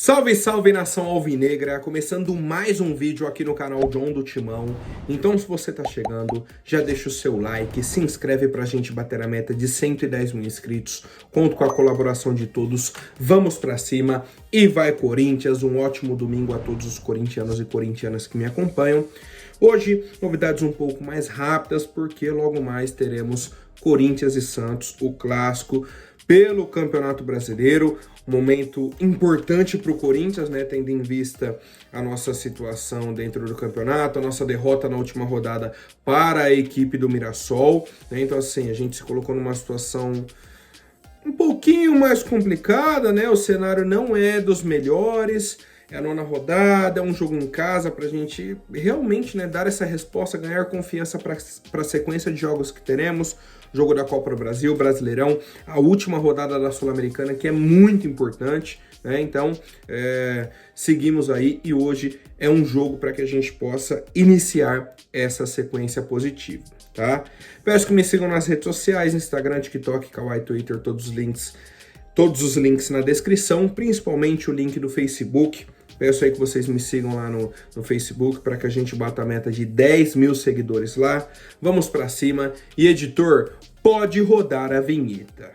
Salve, salve nação alvinegra, começando mais um vídeo aqui no canal John do Timão. Então se você tá chegando, já deixa o seu like, se inscreve pra gente bater a meta de 110 mil inscritos. Conto com a colaboração de todos, vamos pra cima e vai Corinthians. Um ótimo domingo a todos os corintianos e corintianas que me acompanham. Hoje, novidades um pouco mais rápidas, porque logo mais teremos Corinthians e Santos, o clássico pelo Campeonato Brasileiro. Momento importante para o Corinthians, né, tendo em vista a nossa situação dentro do campeonato, a nossa derrota na última rodada para a equipe do Mirassol, né? Então assim, a gente se colocou numa situação um pouquinho mais complicada, né? O cenário não é dos melhores, é a nona rodada, é um jogo em casa para a gente realmente, né, dar essa resposta, ganhar confiança para a sequência de jogos que teremos. Jogo da Copa do Brasil, Brasileirão, a última rodada da Sul-Americana, que é muito importante, né? Então, seguimos aí e hoje é um jogo para que a gente possa iniciar essa sequência positiva, tá? Peço que me sigam nas redes sociais, Instagram, TikTok, Kawaii, Twitter, todos os links na descrição, principalmente o link do Facebook. Peço aí que vocês me sigam lá no Facebook para que a gente bata a meta de 10 mil seguidores lá. Vamos para cima. E editor, pode rodar a vinheta.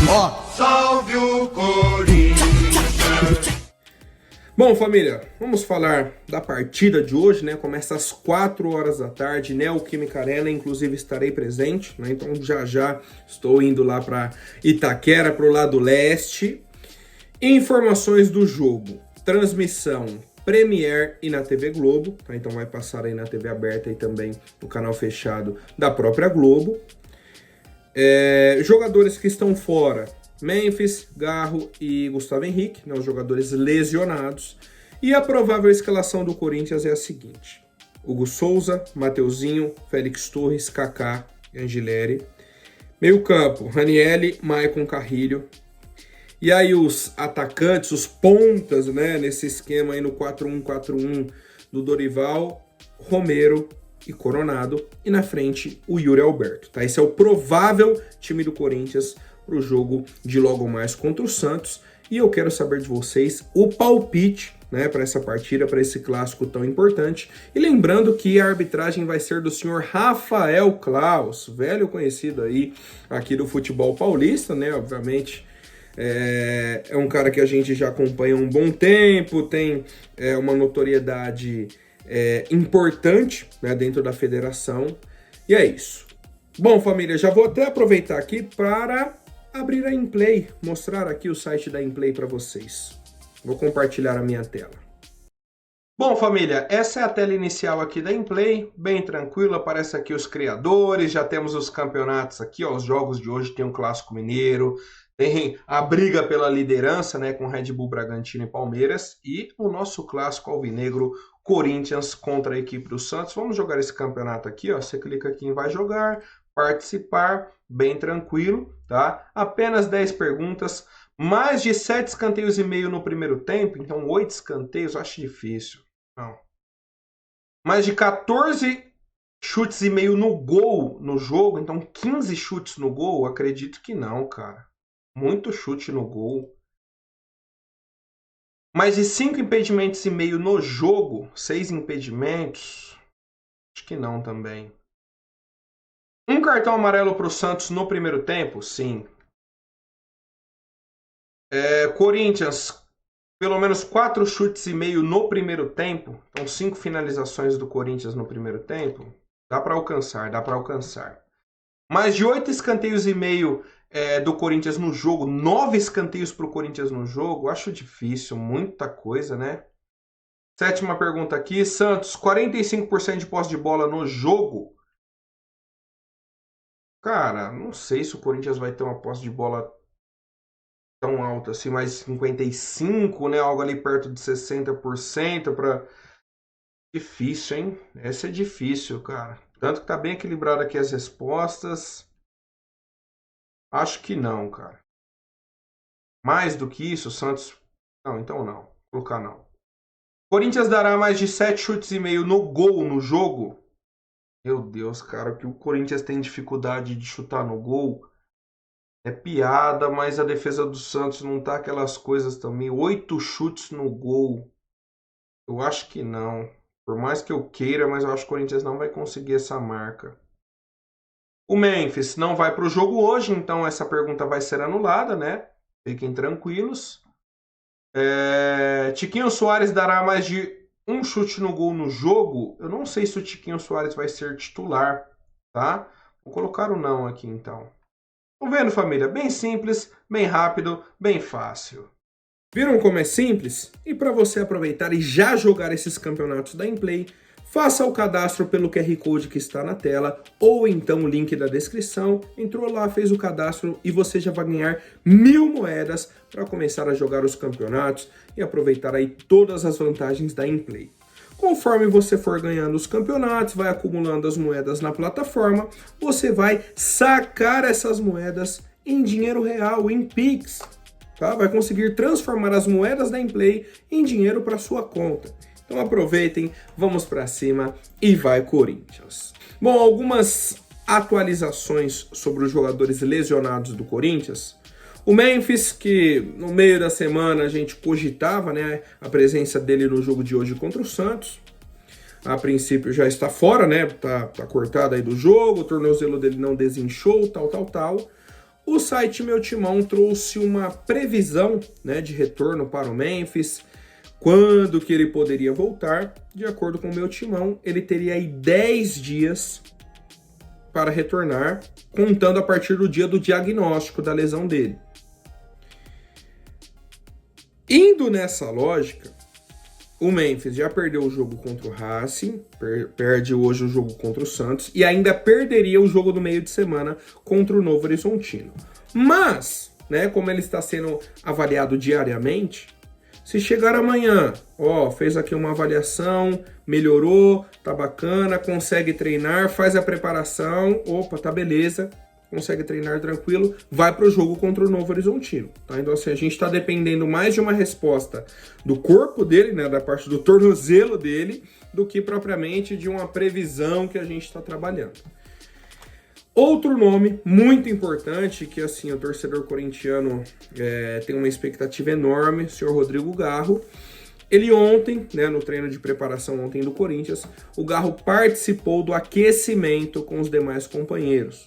Ó, salve o Corinthians! Bom, família, vamos falar da partida de hoje, né? Começa às 4 horas da tarde, Neoquímica Arena, inclusive estarei presente, né? Então já estou indo lá para Itaquera, para o lado leste. Informações do jogo. Transmissão Premier e na TV Globo, tá? Então vai passar aí na TV aberta e também no canal fechado da própria Globo. Jogadores que estão fora, Memphis, Garro e Gustavo Henrique, né, os jogadores lesionados. E a provável escalação do Corinthians é a seguinte: Hugo Souza, Mateuzinho, Félix Torres, Kaká e Angileri. Meio campo, Ranieri, Maicon, Carrilho. E aí os atacantes, os pontas, né, nesse esquema aí no 4-1-4-1 do Dorival, Romero e Coronado. E na frente o Yuri Alberto, tá? Esse é o provável time do Corinthians para o jogo de logo mais contra o Santos. E eu quero saber de vocês o palpite, né, para essa partida, para esse clássico tão importante. E lembrando que a arbitragem vai ser do senhor Rafael Klaus, velho conhecido aí aqui do futebol paulista, né, obviamente. É um cara que a gente já acompanha há um bom tempo, tem uma notoriedade importante, né, dentro da federação. E é isso. Bom, família, já vou até aproveitar aqui para abrir a Inplay, mostrar aqui o site da Inplay para vocês. Vou compartilhar a minha tela. Bom, família, essa é a tela inicial aqui da Inplay, bem tranquila, aparece aqui os criadores, já temos os campeonatos aqui, ó, os jogos de hoje, tem o Clássico Mineiro, tem a briga pela liderança, né, com Red Bull Bragantino e Palmeiras, e o nosso clássico alvinegro, Corinthians contra a equipe do Santos. Vamos jogar esse campeonato aqui, ó, você clica aqui em vai jogar, participar, bem tranquilo, tá? Apenas 10 perguntas, mais de 7 escanteios e meio no primeiro tempo, então 8 escanteios, acho difícil. Não. Mais de 14 chutes e meio no gol no jogo, então 15 chutes no gol, acredito que não, cara. Muito chute no gol. Mais de 5 impedimentos e meio no jogo, 6 impedimentos, acho que não também. Um cartão amarelo para o Santos no primeiro tempo, sim. Corinthians, pelo menos 4 chutes e meio no primeiro tempo. Então 5 finalizações do Corinthians no primeiro tempo. Dá para alcançar, dá para alcançar. Mais de 8 escanteios e meio do Corinthians no jogo. 9 escanteios para o Corinthians no jogo. Acho difícil, muita coisa, né? Sétima pergunta aqui. Santos, 45% de posse de bola no jogo. Cara, não sei se o Corinthians vai ter uma posse de bola tão alta assim, mais 55, né? Algo ali perto de 60% para... Difícil, hein? Essa é difícil, cara. Tanto que tá bem equilibrado aqui as respostas. Acho que não, cara. Mais do que isso, o Santos... Não, então não. Vou colocar não. Corinthians dará mais de 7 chutes e meio no gol no jogo. Meu Deus, cara, que o Corinthians tem dificuldade de chutar no gol. É piada, mas a defesa do Santos não tá aquelas coisas também. 8 chutes no gol. Eu acho que não. Por mais que eu queira, mas eu acho que o Corinthians não vai conseguir essa marca. O Memphis não vai para o jogo hoje, então essa pergunta vai ser anulada, né? Fiquem tranquilos. Tiquinho Soares dará mais de um chute no gol no jogo? Eu não sei se o Tiquinho Soares vai ser titular, tá? Vou colocar o não aqui, então. Estão vendo, família? Bem simples, bem rápido, bem fácil. Viram como é simples? E para você aproveitar e já jogar esses campeonatos da Inplay, faça o cadastro pelo QR Code que está na tela ou então o link da descrição. Entrou lá, fez o cadastro e você já vai ganhar 1000 moedas para começar a jogar os campeonatos e aproveitar aí todas as vantagens da Inplay. Conforme você for ganhando os campeonatos, vai acumulando as moedas na plataforma, você vai sacar essas moedas em dinheiro real, em Pix. Tá? Vai conseguir transformar as moedas da Inplay em dinheiro para sua conta. Então aproveitem, vamos para cima e vai Corinthians. Bom, algumas atualizações sobre os jogadores lesionados do Corinthians. O Memphis, que no meio da semana a gente cogitava, né, a presença dele no jogo de hoje contra o Santos. A princípio já está fora, né? Tá cortado aí do jogo, o tornozelo dele não desinchou, tal. O site Meu Timão trouxe uma previsão, né, de retorno para o Memphis, quando que ele poderia voltar. De acordo com o Meu Timão, ele teria aí 10 dias para retornar, contando a partir do dia do diagnóstico da lesão dele. Indo nessa lógica, o Memphis já perdeu o jogo contra o Racing, perde hoje o jogo contra o Santos e ainda perderia o jogo do meio de semana contra o Novo Horizontino. Mas, né, como ele está sendo avaliado diariamente, se chegar amanhã, fez aqui uma avaliação, melhorou, tá bacana, consegue treinar, faz a preparação, tá beleza, consegue treinar tranquilo, vai para o jogo contra o Novo Horizontino, tá? Então assim, a gente está dependendo mais de uma resposta do corpo dele, né, da parte do tornozelo dele, do que propriamente de uma previsão que a gente está trabalhando. Outro nome muito importante, que assim, o torcedor corintiano tem uma expectativa enorme, o senhor Rodrigo Garro. Ele ontem, né, no treino de preparação ontem do Corinthians, o Garro participou do aquecimento com os demais companheiros.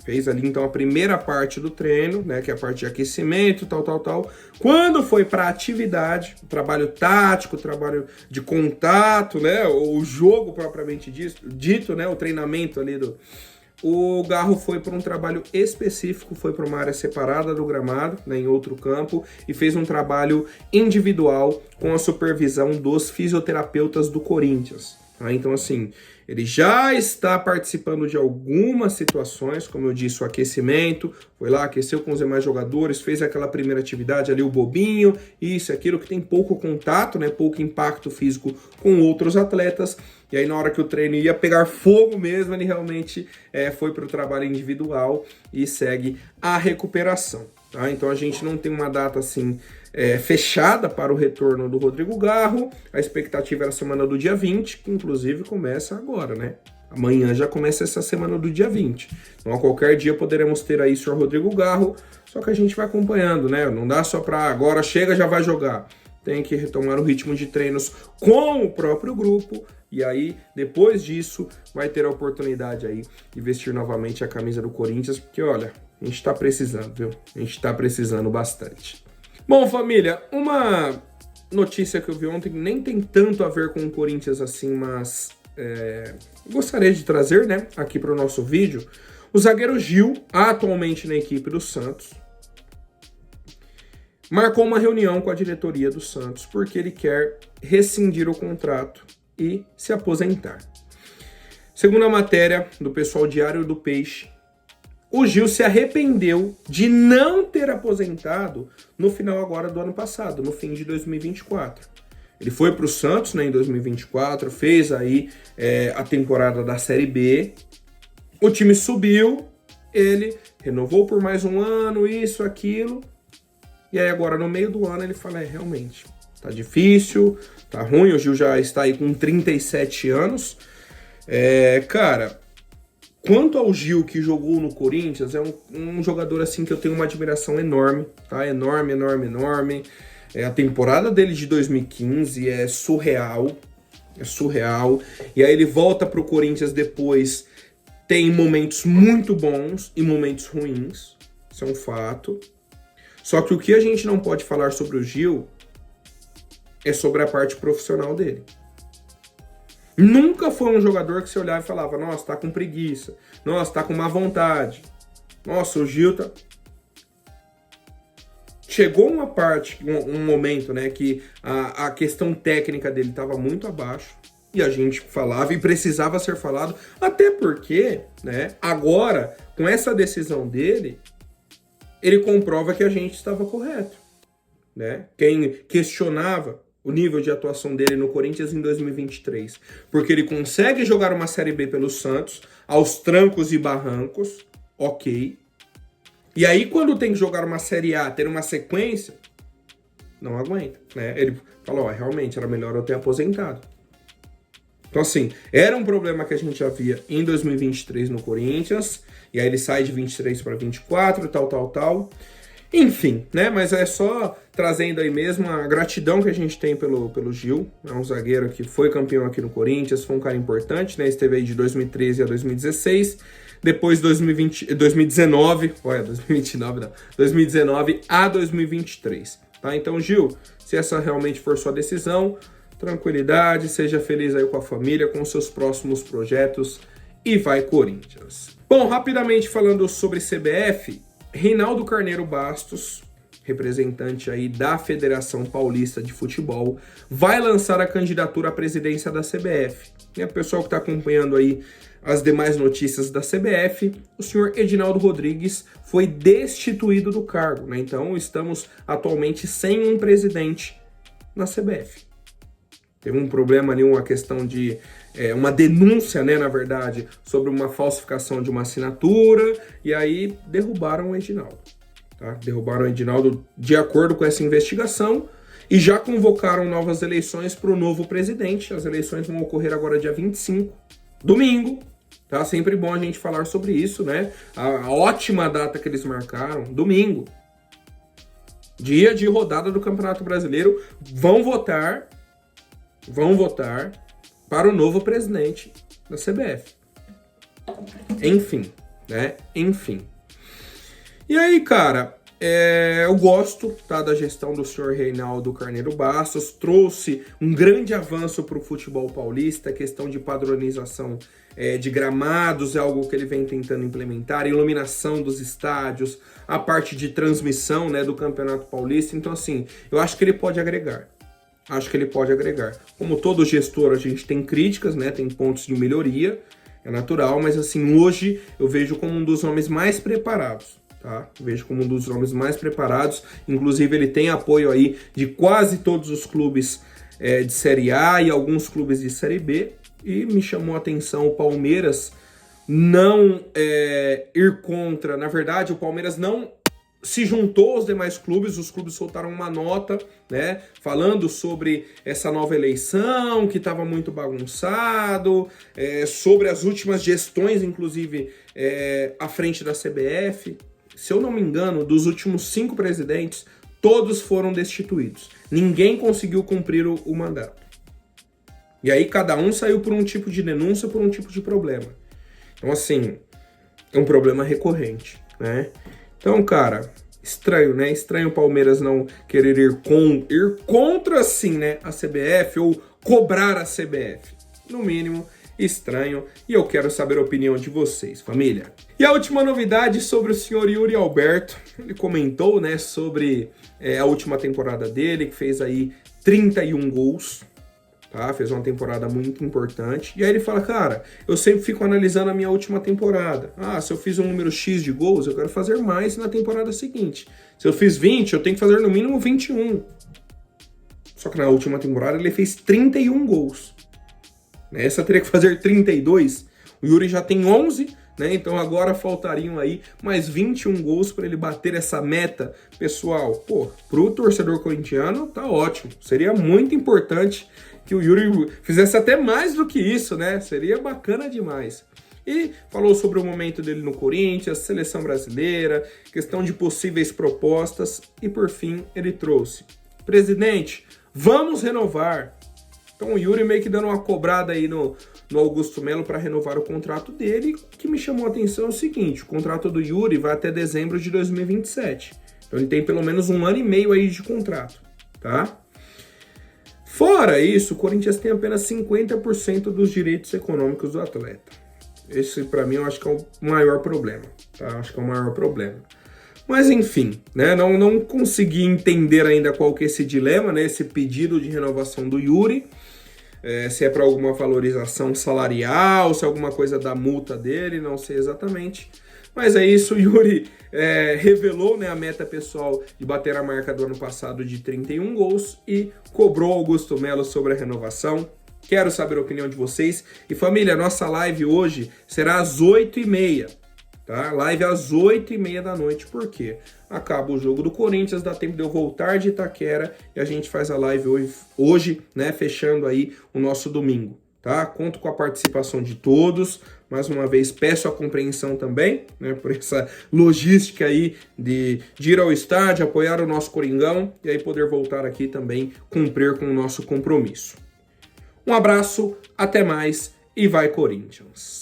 Fez ali, então, a primeira parte do treino, né, que é a parte de aquecimento, tal. Quando foi para a atividade, trabalho tático, trabalho de contato, né, o jogo propriamente dito, né, o treinamento ali o Garro foi para um trabalho específico, foi para uma área separada do gramado, né, em outro campo, e fez um trabalho individual com a supervisão dos fisioterapeutas do Corinthians. Tá? Então, assim, ele já está participando de algumas situações, como eu disse, o aquecimento, foi lá, aqueceu com os demais jogadores, fez aquela primeira atividade ali, o bobinho, isso, aquilo que tem pouco contato, né, pouco impacto físico com outros atletas, e aí na hora que o treino ia pegar fogo mesmo, ele realmente foi para o trabalho individual e segue a recuperação. Tá? Então a gente não tem uma data assim fechada para o retorno do Rodrigo Garro. A expectativa era a semana do dia 20, que inclusive começa agora, né? Amanhã já começa essa semana do dia 20. Então a qualquer dia poderemos ter aí o senhor Rodrigo Garro, só que a gente vai acompanhando, né? Não dá só para agora chega, já vai jogar. Tem que retomar o ritmo de treinos com o próprio grupo. E aí, depois disso, vai ter a oportunidade aí de vestir novamente a camisa do Corinthians, porque, olha, a gente tá precisando, viu? A gente tá precisando bastante. Bom, família, uma notícia que eu vi ontem nem tem tanto a ver com o Corinthians assim, mas gostaria de trazer, né, aqui para o nosso vídeo. O zagueiro Gil, atualmente na equipe do Santos, marcou uma reunião com a diretoria do Santos porque ele quer rescindir o contrato e se aposentar. Segundo a matéria do pessoal Diário do Peixe, o Gil se arrependeu de não ter aposentado no final agora do ano passado, no fim de 2024. Ele foi para o Santos, né, em 2024, fez aí a temporada da Série B, o time subiu, ele renovou por mais um ano, isso, aquilo, e aí agora no meio do ano ele fala, realmente, tá difícil, tá ruim, o Gil já está aí com 37 anos. Cara, Quanto ao Gil, que jogou no Corinthians, é um jogador assim que eu tenho uma admiração enorme, tá? Enorme, enorme, enorme. A temporada dele de 2015 é surreal. É surreal. E aí ele volta pro Corinthians depois, tem momentos muito bons e momentos ruins. Isso é um fato. Só que o que a gente não pode falar sobre o Gil é sobre a parte profissional dele. Nunca foi um jogador que você olhava e falava, nossa, tá com preguiça, nossa, tá com má vontade, nossa, o Gil tá... Chegou uma parte, um momento, né, que a questão técnica dele estava muito abaixo, e a gente falava e precisava ser falado, até porque, né, agora, com essa decisão dele, ele comprova que a gente estava correto, né? Quem questionava o nível de atuação dele no Corinthians em 2023, porque ele consegue jogar uma Série B pelo Santos, aos trancos e barrancos, ok. E aí, quando tem que jogar uma Série A, ter uma sequência, não aguenta, né? Ele falou, realmente, era melhor eu ter aposentado. Então, assim, era um problema que a gente já via em 2023 no Corinthians, e aí ele sai de 23 para 24, tal. Enfim, né? Mas é só trazendo aí mesmo a gratidão que a gente tem pelo Gil. É um zagueiro que foi campeão aqui no Corinthians, foi um cara importante, né? Esteve aí de 2013 a 2016. Depois 2019, olha, 2029 não, 2019 a 2023, tá? Então, Gil, se essa realmente for sua decisão, tranquilidade, seja feliz aí com a família, com seus próximos projetos e vai Corinthians. Bom, rapidamente falando sobre CBF, Reinaldo Carneiro Bastos, representante aí da Federação Paulista de Futebol, vai lançar a candidatura à presidência da CBF. E o pessoal que está acompanhando aí as demais notícias da CBF, o senhor Edinaldo Rodrigues foi destituído do cargo, né? Então estamos atualmente sem um presidente na CBF. Teve um problema ali, uma questão de uma denúncia, né, na verdade, sobre uma falsificação de uma assinatura, e aí derrubaram o Edinaldo. Tá? Derrubaram o Edinaldo de acordo com essa investigação e já convocaram novas eleições para o novo presidente. As eleições vão ocorrer agora dia 25, domingo. Tá? Sempre bom a gente falar sobre isso, né? A ótima data que eles marcaram, domingo. Dia de rodada do Campeonato Brasileiro. Vão votar para o novo presidente da CBF. Enfim, né? Enfim. E aí, cara, eu gosto, tá, da gestão do senhor Reinaldo Carneiro Bastos, trouxe um grande avanço para o futebol paulista, a questão de padronização de gramados é algo que ele vem tentando implementar, iluminação dos estádios, a parte de transmissão, né, do Campeonato Paulista. Então, assim, eu acho que ele pode agregar. Como todo gestor, a gente tem críticas, né? Tem pontos de melhoria, é natural, mas assim, hoje eu vejo como um dos nomes mais preparados, tá? Inclusive ele tem apoio aí de quase todos os clubes de Série A e alguns clubes de Série B, e me chamou a atenção o Palmeiras não ir contra, na verdade o Palmeiras não se juntou aos demais clubes, os clubes soltaram uma nota, né, falando sobre essa nova eleição, que estava muito bagunçado, sobre as últimas gestões, inclusive, à frente da CBF. Se eu não me engano, dos últimos 5 presidentes, todos foram destituídos. Ninguém conseguiu cumprir o mandato. E aí cada um saiu por um tipo de denúncia, por um tipo de problema. Então, assim, é um problema recorrente, né? Então, cara, estranho, né? Estranho o Palmeiras não querer ir contra, assim, né, a CBF ou cobrar a CBF. No mínimo, estranho. E eu quero saber a opinião de vocês, família. E a última novidade sobre o senhor Yuri Alberto. Ele comentou, né, sobre a última temporada dele, que fez aí 31 gols. Tá? Fez uma temporada muito importante. E aí ele fala, cara, eu sempre fico analisando a minha última temporada. Se eu fiz um número X de gols, eu quero fazer mais na temporada seguinte. Se eu fiz 20, eu tenho que fazer no mínimo 21. Só que na última temporada ele fez 31 gols. Essa teria que fazer 32. O Yuri já tem 11, né? Então agora faltariam aí mais 21 gols para ele bater essa meta. Pessoal, pro torcedor corintiano tá ótimo. Seria muito importante que o Yuri fizesse até mais do que isso, né? Seria bacana demais. E falou sobre o momento dele no Corinthians, seleção brasileira, questão de possíveis propostas e, por fim, ele trouxe: presidente, vamos renovar. Então o Yuri meio que dando uma cobrada aí no Augusto Melo para renovar o contrato dele. O que me chamou a atenção é o seguinte: o contrato do Yuri vai até dezembro de 2027. Então ele tem pelo menos 1 ano e meio aí de contrato, tá? Fora isso, o Corinthians tem apenas 50% dos direitos econômicos do atleta. Esse, para mim, eu acho que é o maior problema, tá? Acho que é o maior problema. Mas, enfim, né? Não consegui entender ainda qual que é esse dilema, né? Esse pedido de renovação do Yuri. Se é para alguma valorização salarial, se é alguma coisa da multa dele, não sei exatamente. Mas é isso, o Yuri revelou, né, a meta pessoal de bater a marca do ano passado de 31 gols e cobrou Augusto Melo sobre a renovação. Quero saber a opinião de vocês. E família, nossa live hoje será às 8h30, tá? Live às 8h30 da noite, por quê? Acaba o jogo do Corinthians, dá tempo de eu voltar de Itaquera e a gente faz a live hoje, né, fechando aí o nosso domingo, tá? Conto com a participação de todos. Mais uma vez, peço a compreensão também, né, por essa logística aí de ir ao estádio, apoiar o nosso Coringão e aí poder voltar aqui também, cumprir com o nosso compromisso. Um abraço, até mais e vai Corinthians!